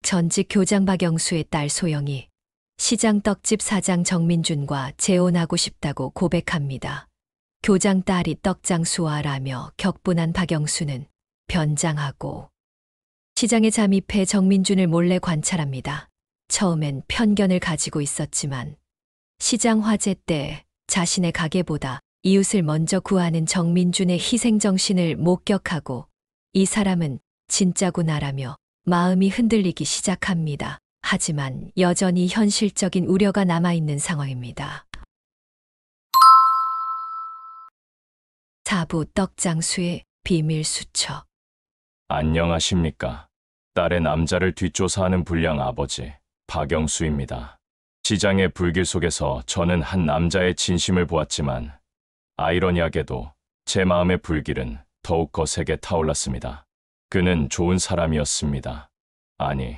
전직 교장 박영수의 딸 소영이 시장 떡집 사장 정민준과 재혼하고 싶다고 고백합니다. 교장 딸이 떡장수아라며 격분한 박영수는 변장하고 시장에 잠입해 정민준을 몰래 관찰합니다. 처음엔 편견을 가지고 있었지만 시장 화재 때 자신의 가게보다 이웃을 먼저 구하는 정민준의 희생정신을 목격하고 이 사람은 진짜구나라며 마음이 흔들리기 시작합니다. 하지만 여전히 현실적인 우려가 남아있는 상황입니다. 4부 떡장수의 비밀 수첩. 안녕하십니까. 딸의 남자를 뒷조사하는 불량 아버지 박영수입니다. 시장의 불길 속에서 저는 한 남자의 진심을 보았지만 아이러니하게도 제 마음의 불길은 더욱 거세게 타올랐습니다. 그는 좋은 사람이었습니다. 아니,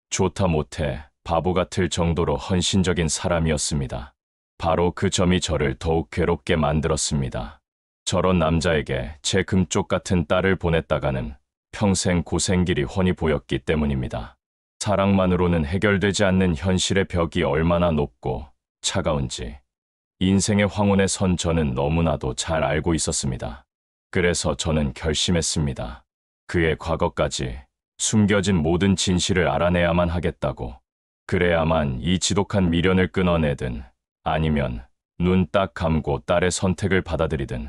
좋다 못해 바보 같을 정도로 헌신적인 사람이었습니다. 바로 그 점이 저를 더욱 괴롭게 만들었습니다. 저런 남자에게 제 금쪽 같은 딸을 보냈다가는 평생 고생길이 훤히 보였기 때문입니다. 사랑만으로는 해결되지 않는 현실의 벽이 얼마나 높고 차가운지 인생의 황혼에 선 저는 너무나도 잘 알고 있었습니다. 그래서 저는 결심했습니다. 그의 과거까지 숨겨진 모든 진실을 알아내야만 하겠다고. 그래야만 이 지독한 미련을 끊어내든 아니면 눈 딱 감고 딸의 선택을 받아들이든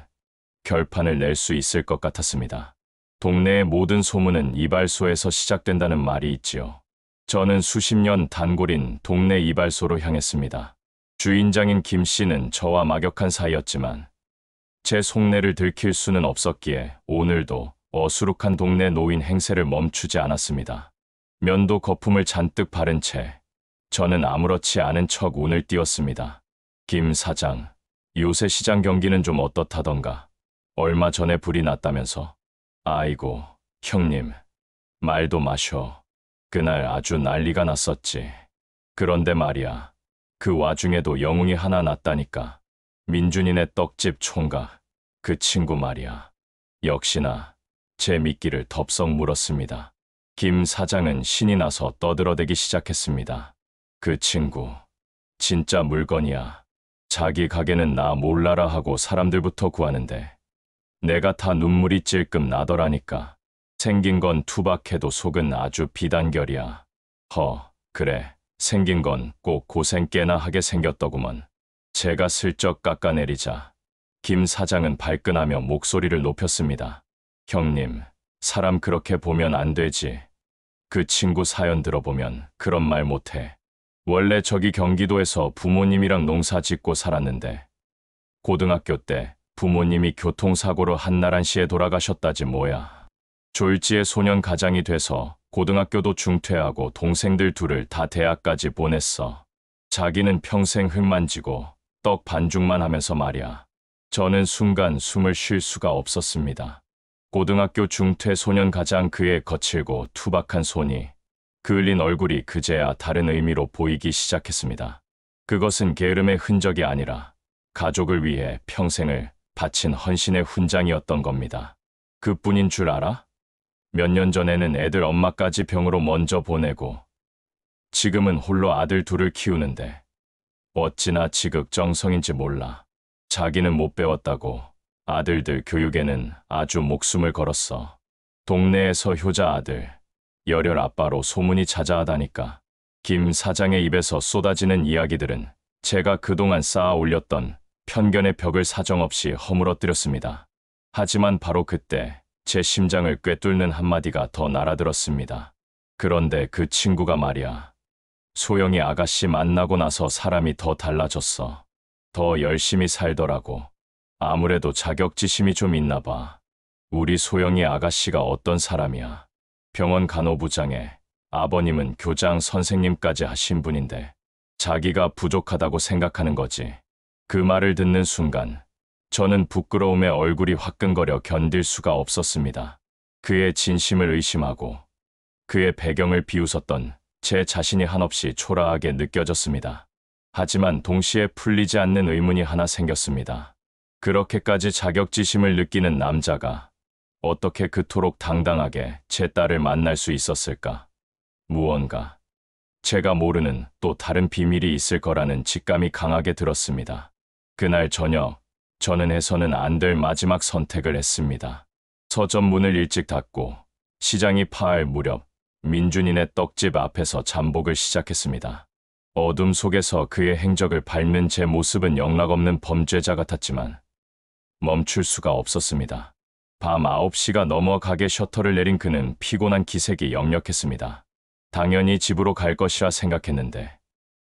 결판을 낼 수 있을 것 같았습니다. 동네의 모든 소문은 이발소에서 시작된다는 말이 있지요. 저는 수십 년 단골인 동네 이발소로 향했습니다. 주인장인 김 씨는 저와 막역한 사이였지만 제 속내를 들킬 수는 없었기에 오늘도 어수룩한 동네 노인 행세를 멈추지 않았습니다. 면도 거품을 잔뜩 바른 채 저는 아무렇지 않은 척 운을 띄웠습니다. 김 사장, 요새 시장 경기는 좀 어떻다던가. 얼마 전에 불이 났다면서. 아이고, 형님, 말도 마셔. 그날 아주 난리가 났었지. 그런데 말이야, 그 와중에도 영웅이 하나 났다니까. 민준이네 떡집 총각, 그 친구 말이야. 역시나 제 미끼를 덥석 물었습니다. 김 사장은 신이 나서 떠들어대기 시작했습니다. 그 친구, 진짜 물건이야. 자기 가게는 나 몰라라 하고 사람들부터 구하는데 내가 다 눈물이 찔끔 나더라니까. 생긴 건 투박해도 속은 아주 비단결이야. 그래, 생긴 건 꼭 고생 꽤나 하게 생겼더구먼. 제가 슬쩍 깎아내리자 김 사장은 발끈하며 목소리를 높였습니다. 형님, 사람 그렇게 보면 안 되지. 그 친구 사연 들어보면 그런 말 못해. 원래 저기 경기도에서 부모님이랑 농사 짓고 살았는데 고등학교 때 부모님이 교통사고로 한나란시에 돌아가셨다지 뭐야. 졸지에 소년 가장이 돼서 고등학교도 중퇴하고 동생들 둘을 다 대학까지 보냈어. 자기는 평생 흙만 지고 떡 반죽만 하면서 말이야. 저는 순간 숨을 쉴 수가 없었습니다. 고등학교 중퇴 소년 가장 그의 거칠고 투박한 손이 그을린 얼굴이 그제야 다른 의미로 보이기 시작했습니다. 그것은 게으름의 흔적이 아니라 가족을 위해 평생을 바친 헌신의 훈장이었던 겁니다. 그뿐인 줄 알아? 몇 년 전에는 애들 엄마까지 병으로 먼저 보내고 지금은 홀로 아들 둘을 키우는데 어찌나 지극정성인지 몰라. 자기는 못 배웠다고 아들들 교육에는 아주 목숨을 걸었어. 동네에서 효자 아들, 열혈 아빠로 소문이 자자하다니까. 김 사장의 입에서 쏟아지는 이야기들은 제가 그동안 쌓아 올렸던 편견의 벽을 사정없이 허물어뜨렸습니다. 하지만 바로 그때 제 심장을 꿰뚫는 한마디가 더 날아들었습니다. 그런데 그 친구가 말이야. 소영이 아가씨 만나고 나서 사람이 더 달라졌어. 더 열심히 살더라고. 아무래도 자격지심이 좀 있나 봐. 우리 소영이 아가씨가 어떤 사람이야. 병원 간호부장에 아버님은 교장 선생님까지 하신 분인데 자기가 부족하다고 생각하는 거지. 그 말을 듣는 순간 저는 부끄러움에 얼굴이 화끈거려 견딜 수가 없었습니다. 그의 진심을 의심하고 그의 배경을 비웃었던 제 자신이 한없이 초라하게 느껴졌습니다. 하지만 동시에 풀리지 않는 의문이 하나 생겼습니다. 그렇게까지 자격지심을 느끼는 남자가 어떻게 그토록 당당하게 제 딸을 만날 수 있었을까? 무언가 제가 모르는 또 다른 비밀이 있을 거라는 직감이 강하게 들었습니다. 그날 저녁, 저는 해서는 안 될 마지막 선택을 했습니다. 서점 문을 일찍 닫고 시장이 파할 무렵 민준이네 떡집 앞에서 잠복을 시작했습니다. 어둠 속에서 그의 행적을 밟는 제 모습은 영락없는 범죄자 같았지만 멈출 수가 없었습니다. 밤 9시가 넘어 가게 셔터를 내린 그는 피곤한 기색이 역력했습니다. 당연히 집으로 갈 것이라 생각했는데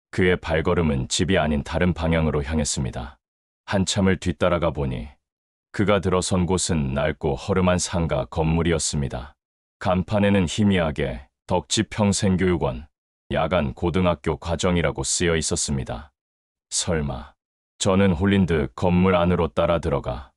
그의 발걸음은 집이 아닌 다른 방향으로 향했습니다. 한참을 뒤따라가 보니 그가 들어선 곳은 낡고 허름한 상가 건물이었습니다. 간판에는 희미하게 덕지 평생교육원, 야간 고등학교 과정이라고 쓰여 있었습니다. 설마. 저는 홀린 듯 건물 안으로 따라 들어가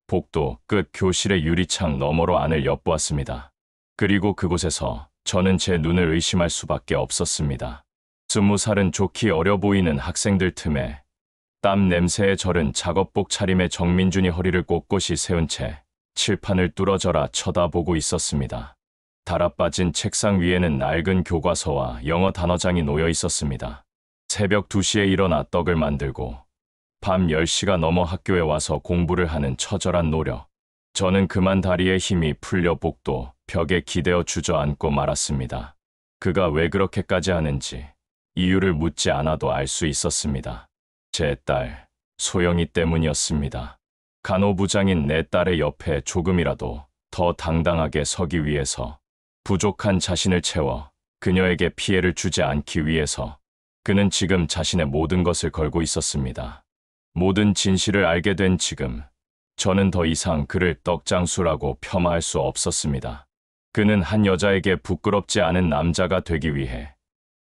복도 끝 교실의 유리창 너머로 안을 엿보았습니다. 그리고 그곳에서 저는 제 눈을 의심할 수밖에 없었습니다. 20살은 좋기 어려 보이는 학생들 틈에 땀 냄새에 절은 작업복 차림의 정민준이 허리를 꼿꼿이 세운 채 칠판을 뚫어져라 쳐다보고 있었습니다. 달아빠진 책상 위에는 낡은 교과서와 영어 단어장이 놓여 있었습니다. 새벽 2시에 일어나 떡을 만들고 밤 10시가 넘어 학교에 와서 공부를 하는 처절한 노력. 저는 그만 다리에 힘이 풀려 복도 벽에 기대어 주저앉고 말았습니다. 그가 왜 그렇게까지 하는지 이유를 묻지 않아도 알 수 있었습니다. 제 딸, 소영이 때문이었습니다. 간호부장인 내 딸의 옆에 조금이라도 더 당당하게 서기 위해서, 부족한 자신을 채워 그녀에게 피해를 주지 않기 위해서 그는 지금 자신의 모든 것을 걸고 있었습니다. 모든 진실을 알게 된 지금, 저는 더 이상 그를 떡장수라고 폄하할 수 없었습니다. 그는 한 여자에게 부끄럽지 않은 남자가 되기 위해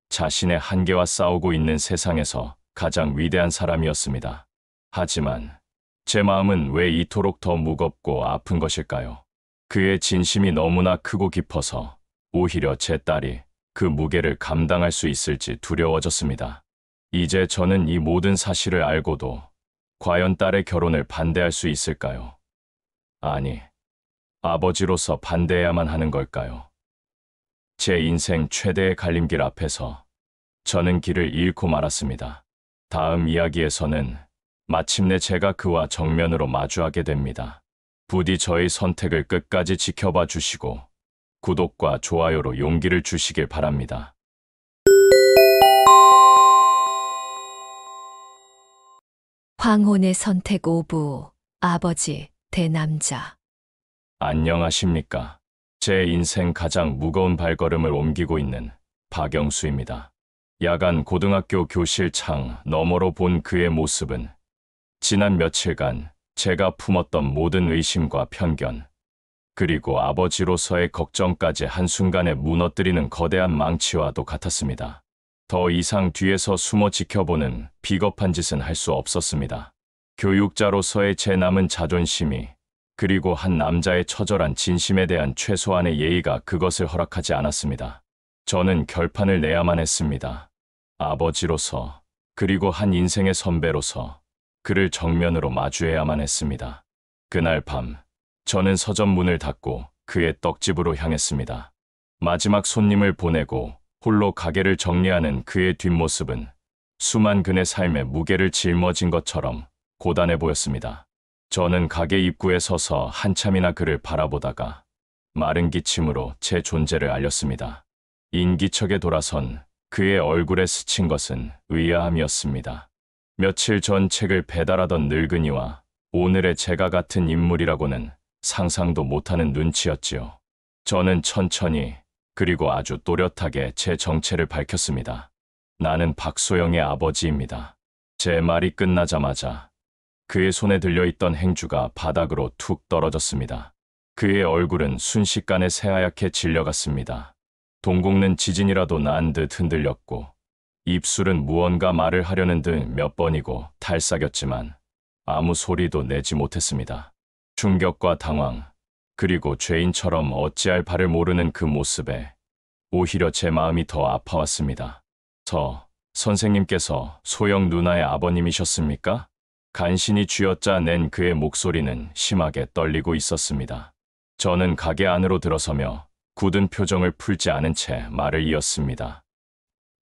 자신의 한계와 싸우고 있는 세상에서 가장 위대한 사람이었습니다. 하지만 제 마음은 왜 이토록 더 무겁고 아픈 것일까요? 그의 진심이 너무나 크고 깊어서 오히려 제 딸이 그 무게를 감당할 수 있을지 두려워졌습니다. 이제 저는 이 모든 사실을 알고도 과연 딸의 결혼을 반대할 수 있을까요? 아니, 아버지로서 반대해야만 하는 걸까요? 제 인생 최대의 갈림길 앞에서 저는 길을 잃고 말았습니다. 다음 이야기에서는 마침내 제가 그와 정면으로 마주하게 됩니다. 부디 저의 선택을 끝까지 지켜봐 주시고 구독과 좋아요로 용기를 주시길 바랍니다. 황혼의 선택 5부, 아버지, 대남자. 안녕하십니까. 제 인생 가장 무거운 발걸음을 옮기고 있는 박영수입니다. 야간 고등학교 교실 창 너머로 본 그의 모습은 지난 며칠간 제가 품었던 모든 의심과 편견, 그리고 아버지로서의 걱정까지 한순간에 무너뜨리는 거대한 망치와도 같았습니다. 더 이상 뒤에서 숨어 지켜보는 비겁한 짓은 할 수 없었습니다. 교육자로서의 제 남은 자존심이, 그리고 한 남자의 처절한 진심에 대한 최소한의 예의가 그것을 허락하지 않았습니다. 저는 결판을 내야만 했습니다. 아버지로서, 그리고 한 인생의 선배로서 그를 정면으로 마주해야만 했습니다. 그날 밤, 저는 서점 문을 닫고 그의 떡집으로 향했습니다. 마지막 손님을 보내고 홀로 가게를 정리하는 그의 뒷모습은 수만 근의 삶의 무게를 짊어진 것처럼 고단해 보였습니다. 저는 가게 입구에 서서 한참이나 그를 바라보다가 마른 기침으로 제 존재를 알렸습니다. 인기척에 돌아선 그의 얼굴에 스친 것은 의아함이었습니다. 며칠 전 책을 배달하던 늙은이와 오늘의 제가 같은 인물이라고는 상상도 못하는 눈치였지요. 저는 천천히, 그리고 아주 또렷하게 제 정체를 밝혔습니다. 나는 박소영의 아버지입니다. 제 말이 끝나자마자 그의 손에 들려있던 행주가 바닥으로 툭 떨어졌습니다. 그의 얼굴은 순식간에 새하얗게 질려갔습니다. 동공는 지진이라도 난 듯 흔들렸고 입술은 무언가 말을 하려는 듯 몇 번이고 탈싹였지만 아무 소리도 내지 못했습니다. 충격과 당황, 그리고 죄인처럼 어찌할 바를 모르는 그 모습에 오히려 제 마음이 더 아파왔습니다. 선생님께서 소영 누나의 아버님이셨습니까? 간신히 쥐어짜 낸 그의 목소리는 심하게 떨리고 있었습니다. 저는 가게 안으로 들어서며 굳은 표정을 풀지 않은 채 말을 이었습니다.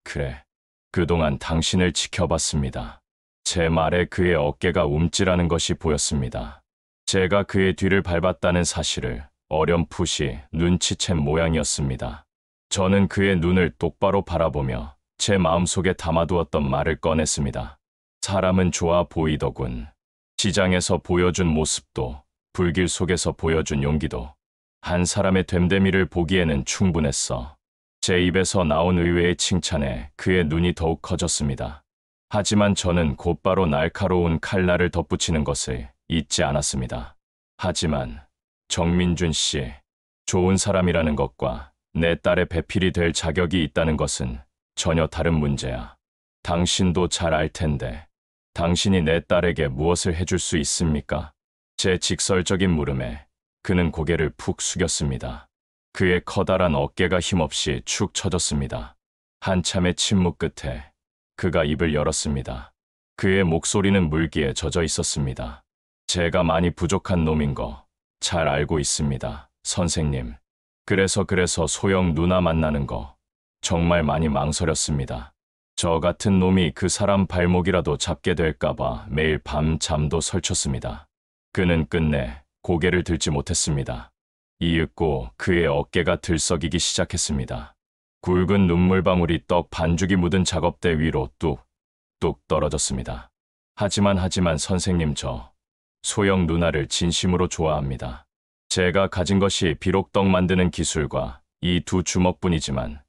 그래, 그동안 당신을 지켜봤습니다. 제 말에 그의 어깨가 움찔하는 것이 보였습니다. 제가 그의 뒤를 밟았다는 사실을 어렴풋이 눈치챈 모양이었습니다. 저는 그의 눈을 똑바로 바라보며 제 마음속에 담아두었던 말을 꺼냈습니다. 사람은 좋아 보이더군. 시장에서 보여준 모습도, 불길 속에서 보여준 용기도 한 사람의 됨됨이를 보기에는 충분했어. 제 입에서 나온 의외의 칭찬에 그의 눈이 더욱 커졌습니다. 하지만 저는 곧바로 날카로운 칼날을 덧붙이는 것을 잊지 않았습니다. 하지만 정민준 씨, 좋은 사람이라는 것과 내 딸의 배필이 될 자격이 있다는 것은 전혀 다른 문제야. 당신도 잘 알 텐데 당신이 내 딸에게 무엇을 해줄 수 있습니까? 제 직설적인 물음에 그는 고개를 푹 숙였습니다. 그의 커다란 어깨가 힘없이 축 처졌습니다. 한참의 침묵 끝에 그가 입을 열었습니다. 그의 목소리는 물기에 젖어 있었습니다. 제가 많이 부족한 놈인 거 잘 알고 있습니다, 선생님. 그래서 소영 누나 만나는 거 정말 많이 망설였습니다. 저 같은 놈이 그 사람 발목이라도 잡게 될까봐 매일 밤 잠도 설쳤습니다. 그는 끝내 고개를 들지 못했습니다. 이윽고 그의 어깨가 들썩이기 시작했습니다. 굵은 눈물방울이 떡 반죽이 묻은 작업대 위로 뚝뚝 떨어졌습니다. 하지만 선생님, 저 소영 누나를 진심으로 좋아합니다. 제가 가진 것이 비록 떡 만드는 기술과 이 두 주먹뿐이지만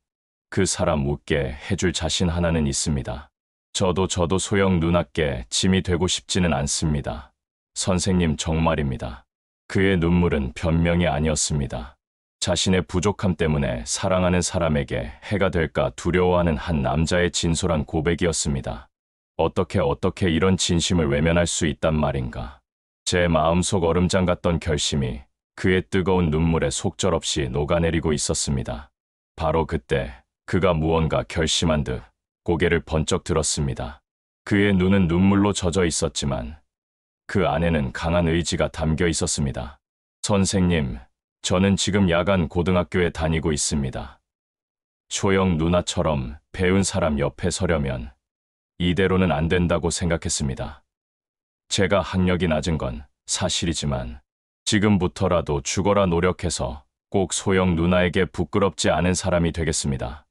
그 사람 웃게 해줄 자신 하나는 있습니다. 저도 소영 누나께 짐이 되고 싶지는 않습니다. 선생님, 정말입니다. 그의 눈물은 변명이 아니었습니다. 자신의 부족함 때문에 사랑하는 사람에게 해가 될까 두려워하는 한 남자의 진솔한 고백이었습니다. 어떻게 이런 진심을 외면할 수 있단 말인가. 제 마음속 얼음장 같던 결심이 그의 뜨거운 눈물에 속절없이 녹아내리고 있었습니다. 바로 그때 그가 무언가 결심한 듯 고개를 번쩍 들었습니다. 그의 눈은 눈물로 젖어 있었지만 그 안에는 강한 의지가 담겨 있었습니다. 선생님, 저는 지금 야간 고등학교에 다니고 있습니다. 소영 누나처럼 배운 사람 옆에 서려면 이대로는 안 된다고 생각했습니다. 제가 학력이 낮은 건 사실이지만 지금부터라도 죽어라 노력해서 꼭 소영 누나에게 부끄럽지 않은 사람이 되겠습니다.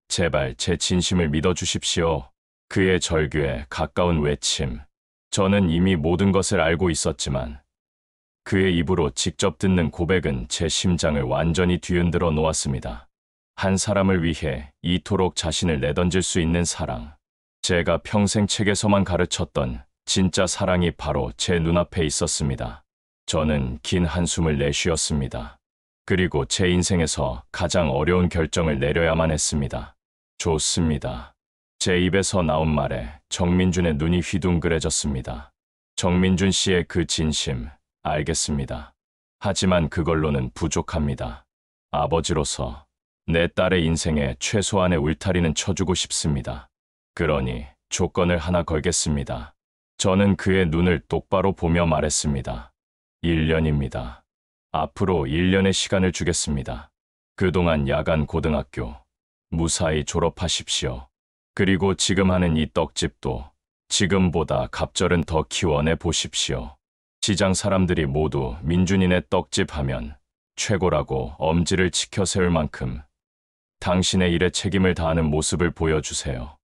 제발 제 진심을 믿어주십시오. 그의 절규에 가까운 외침. 저는 이미 모든 것을 알고 있었지만 그의 입으로 직접 듣는 고백은 제 심장을 완전히 뒤흔들어 놓았습니다. 한 사람을 위해 이토록 자신을 내던질 수 있는 사랑. 제가 평생 책에서만 가르쳤던 진짜 사랑이 바로 제 눈앞에 있었습니다. 저는 긴 한숨을 내쉬었습니다. 그리고 제 인생에서 가장 어려운 결정을 내려야만 했습니다. 좋습니다. 제 입에서 나온 말에 정민준의 눈이 휘둥그레졌습니다. 정민준 씨의 그 진심, 알겠습니다. 하지만 그걸로는 부족합니다. 아버지로서 내 딸의 인생에 최소한의 울타리는 쳐주고 싶습니다. 그러니 조건을 하나 걸겠습니다. 저는 그의 눈을 똑바로 보며 말했습니다. 1년입니다. 앞으로 1년의 시간을 주겠습니다. 그동안 야간 고등학교 무사히 졸업하십시오. 그리고 지금 하는 이 떡집도 지금보다 갑절은 더 키워내 보십시오. 시장 사람들이 모두 민준이네 떡집 하면 최고라고 엄지를 치켜 세울 만큼 당신의 일에 책임을 다하는 모습을 보여주세요.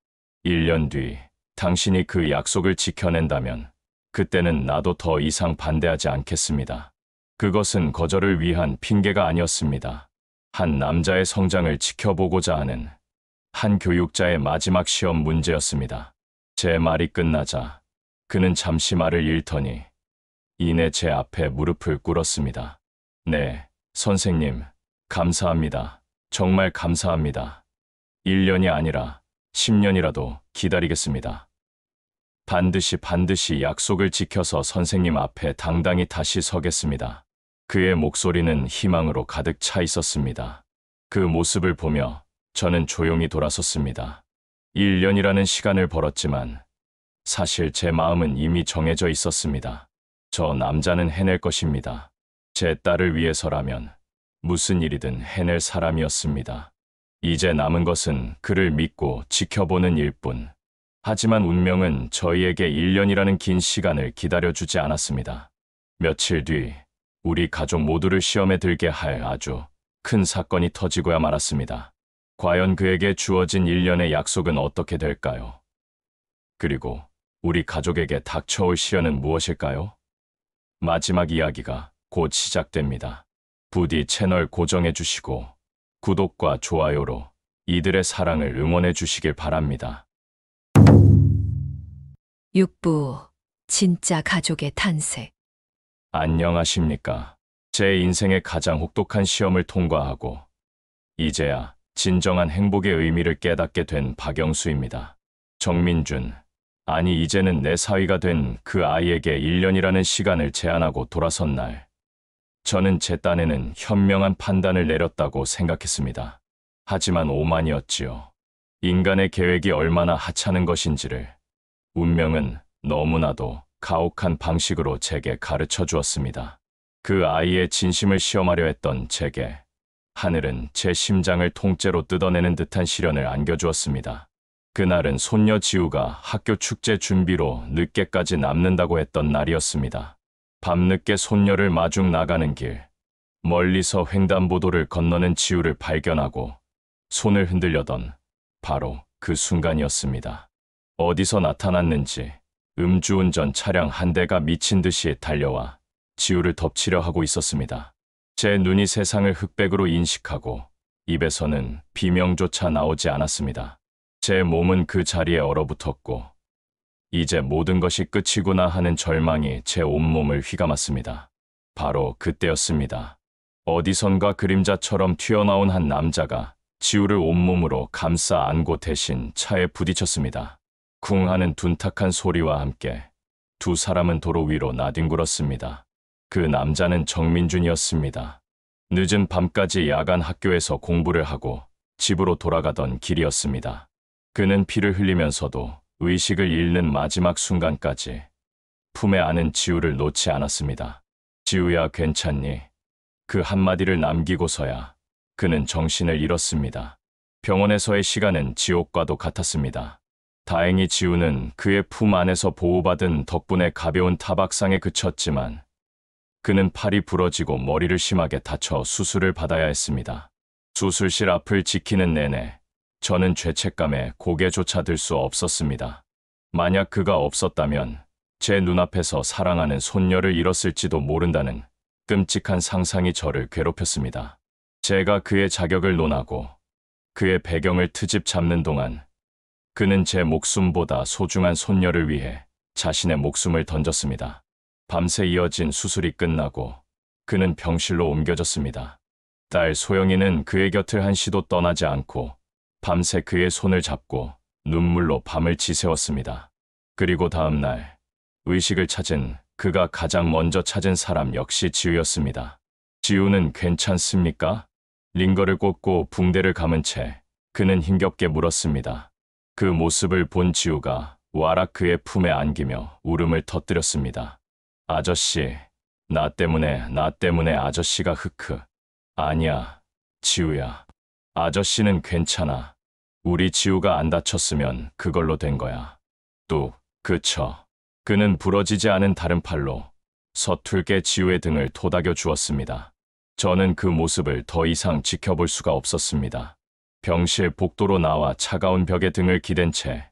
1년 뒤 당신이 그 약속을 지켜낸다면 그때는 나도 더 이상 반대하지 않겠습니다. 그것은 거절을 위한 핑계가 아니었습니다. 한 남자의 성장을 지켜보고자 하는 한 교육자의 마지막 시험 문제였습니다. 제 말이 끝나자 그는 잠시 말을 잃더니 이내 제 앞에 무릎을 꿇었습니다. 네, 선생님, 감사합니다. 정말 감사합니다. 1년이 아니라 10년이라도 기다리겠습니다. 반드시 약속을 지켜서 선생님 앞에 당당히 다시 서겠습니다. 그의 목소리는 희망으로 가득 차 있었습니다. 그 모습을 보며 저는 조용히 돌아섰습니다. 1년이라는 시간을 벌었지만 사실 제 마음은 이미 정해져 있었습니다. 저 남자는 해낼 것입니다. 제 딸을 위해서라면 무슨 일이든 해낼 사람이었습니다. 이제 남은 것은 그를 믿고 지켜보는 일뿐. 하지만 운명은 저희에게 1년이라는 긴 시간을 기다려주지 않았습니다. 며칠 뒤 우리 가족 모두를 시험에 들게 할 아주 큰 사건이 터지고야 말았습니다. 과연 그에게 주어진 1년의 약속은 어떻게 될까요? 그리고 우리 가족에게 닥쳐올 시련은 무엇일까요? 마지막 이야기가 곧 시작됩니다. 부디 채널 고정해 주시고 구독과 좋아요로 이들의 사랑을 응원해 주시길 바랍니다. 6부 진짜 가족의 탄생. 안녕하십니까. 제 인생의 가장 혹독한 시험을 통과하고 이제야 진정한 행복의 의미를 깨닫게 된 박영수입니다. 정민준, 아니 이제는 내 사위가 된 그 아이에게 1년이라는 시간을 제한하고 돌아선 날, 저는 제 딴에는 현명한 판단을 내렸다고 생각했습니다. 하지만 오만이었지요. 인간의 계획이 얼마나 하찮은 것인지를 운명은 너무나도 가혹한 방식으로 제게 가르쳐 주었습니다. 그 아이의 진심을 시험하려 했던 제게 하늘은 제 심장을 통째로 뜯어내는 듯한 시련을 안겨주었습니다. 그날은 손녀 지우가 학교 축제 준비로 늦게까지 남는다고 했던 날이었습니다. 밤늦게 손녀를 마중 나가는 길, 멀리서 횡단보도를 건너는 지우를 발견하고 손을 흔들려던 바로 그 순간이었습니다. 어디서 나타났는지 음주운전 차량 한 대가 미친 듯이 달려와 지우를 덮치려 하고 있었습니다. 제 눈이 세상을 흑백으로 인식하고 입에서는 비명조차 나오지 않았습니다. 제 몸은 그 자리에 얼어붙었고 이제 모든 것이 끝이구나 하는 절망이 제 온몸을 휘감았습니다. 바로 그때였습니다. 어디선가 그림자처럼 튀어나온 한 남자가 지우를 온몸으로 감싸 안고 대신 차에 부딪혔습니다. 쿵 하는 둔탁한 소리와 함께 두 사람은 도로 위로 나뒹굴었습니다. 그 남자는 정민준이었습니다. 늦은 밤까지 야간 학교에서 공부를 하고 집으로 돌아가던 길이었습니다. 그는 피를 흘리면서도 의식을 잃는 마지막 순간까지 품에 안은 지우를 놓지 않았습니다. 지우야, 괜찮니? 그 한마디를 남기고서야 그는 정신을 잃었습니다. 병원에서의 시간은 지옥과도 같았습니다. 다행히 지우는 그의 품 안에서 보호받은 덕분에 가벼운 타박상에 그쳤지만 그는 팔이 부러지고 머리를 심하게 다쳐 수술을 받아야 했습니다. 수술실 앞을 지키는 내내 저는 죄책감에 고개조차 들 수 없었습니다. 만약 그가 없었다면 제 눈앞에서 사랑하는 손녀를 잃었을지도 모른다는 끔찍한 상상이 저를 괴롭혔습니다. 제가 그의 자격을 논하고 그의 배경을 트집 잡는 동안 그는 제 목숨보다 소중한 손녀를 위해 자신의 목숨을 던졌습니다. 밤새 이어진 수술이 끝나고 그는 병실로 옮겨졌습니다. 딸 소영이는 그의 곁을 한시도 떠나지 않고 밤새 그의 손을 잡고 눈물로 밤을 지새웠습니다. 그리고 다음 날 의식을 찾은 그가 가장 먼저 찾은 사람 역시 지우였습니다. 지우는 괜찮습니까? 링거를 꽂고 붕대를 감은 채 그는 힘겹게 물었습니다. 그 모습을 본 지우가 와락 그의 품에 안기며 울음을 터뜨렸습니다. 아저씨, 나 때문에 아저씨가 흑흑. 아니야, 지우야. 아저씨는 괜찮아. 우리 지우가 안 다쳤으면 그걸로 된 거야. 뚝, 그쳐. 그는 부러지지 않은 다른 팔로 서툴게 지우의 등을 토닥여 주었습니다. 저는 그 모습을 더 이상 지켜볼 수가 없었습니다. 병실 복도로 나와 차가운 벽에 등을 기댄 채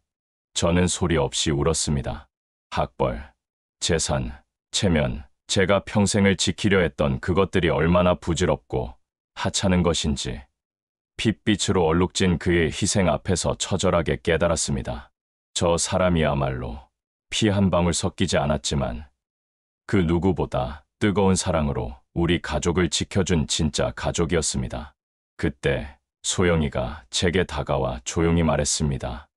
저는 소리 없이 울었습니다. 학벌, 재산, 체면, 제가 평생을 지키려 했던 그것들이 얼마나 부질없고 하찮은 것인지 핏빛으로 얼룩진 그의 희생 앞에서 처절하게 깨달았습니다. 저 사람이야말로 피 한 방울 섞이지 않았지만 그 누구보다 뜨거운 사랑으로 우리 가족을 지켜준 진짜 가족이었습니다. 그때 소영이가 제게 다가와 조용히 말했습니다.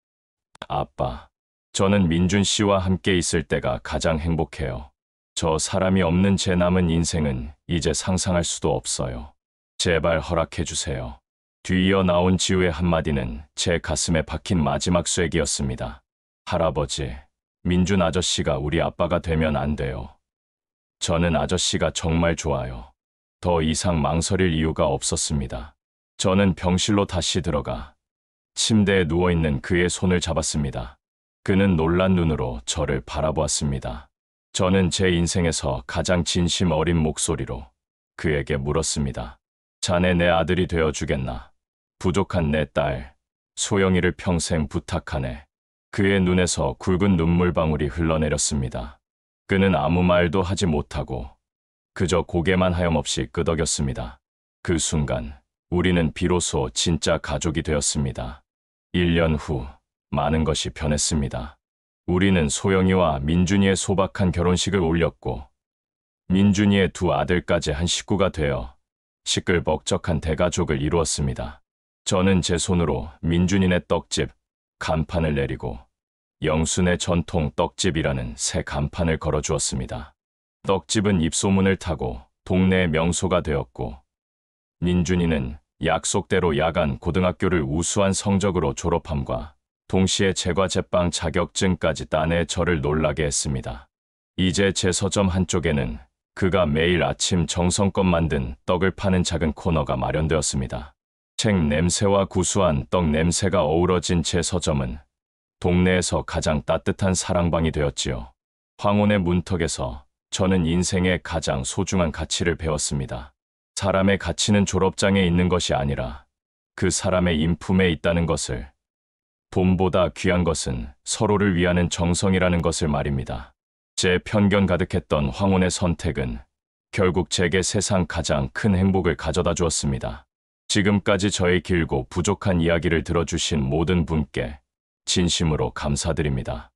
아빠, 저는 민준 씨와 함께 있을 때가 가장 행복해요. 저 사람이 없는 제 남은 인생은 이제 상상할 수도 없어요. 제발 허락해 주세요. 뒤이어 나온 지우의 한마디는 제 가슴에 박힌 마지막 쐐기였습니다. 할아버지, 민준 아저씨가 우리 아빠가 되면 안 돼요. 저는 아저씨가 정말 좋아요. 더 이상 망설일 이유가 없었습니다. 저는 병실로 다시 들어가 침대에 누워있는 그의 손을 잡았습니다. 그는 놀란 눈으로 저를 바라보았습니다. 저는 제 인생에서 가장 진심 어린 목소리로 그에게 물었습니다. 자네 내 아들이 되어주겠나? 부족한 내 딸, 소영이를 평생 부탁하네. 그의 눈에서 굵은 눈물방울이 흘러내렸습니다. 그는 아무 말도 하지 못하고 그저 고개만 하염없이 끄덕였습니다. 그 순간 우리는 비로소 진짜 가족이 되었습니다. 1년 후 많은 것이 변했습니다. 우리는 소영이와 민준이의 소박한 결혼식을 올렸고 민준이의 두 아들까지 한 식구가 되어 시끌벅적한 대가족을 이루었습니다. 저는 제 손으로 민준이네 떡집 간판을 내리고 영순의 전통 떡집이라는 새 간판을 걸어주었습니다. 떡집은 입소문을 타고 동네의 명소가 되었고 민준이는 약속대로 야간 고등학교를 우수한 성적으로 졸업함과 동시에 제과제빵 자격증까지 따내 저를 놀라게 했습니다. 이제 제 서점 한쪽에는 그가 매일 아침 정성껏 만든 떡을 파는 작은 코너가 마련되었습니다. 책 냄새와 구수한 떡 냄새가 어우러진 제 서점은 동네에서 가장 따뜻한 사랑방이 되었지요. 황혼의 문턱에서 저는 인생의 가장 소중한 가치를 배웠습니다. 사람의 가치는 졸업장에 있는 것이 아니라 그 사람의 인품에 있다는 것을, 돈보다 귀한 것은 서로를 위하는 정성이라는 것을 말입니다. 제 편견 가득했던 황혼의 선택은 결국 제게 세상 가장 큰 행복을 가져다 주었습니다. 지금까지 저의 길고 부족한 이야기를 들어주신 모든 분께 진심으로 감사드립니다.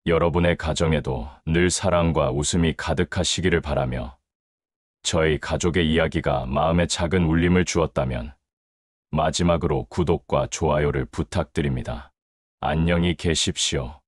여러분의 가정에도 늘 사랑과 웃음이 가득하시기를 바라며 저희 가족의 이야기가 마음에 작은 울림을 주었다면 마지막으로 구독과 좋아요를 부탁드립니다. 안녕히 계십시오.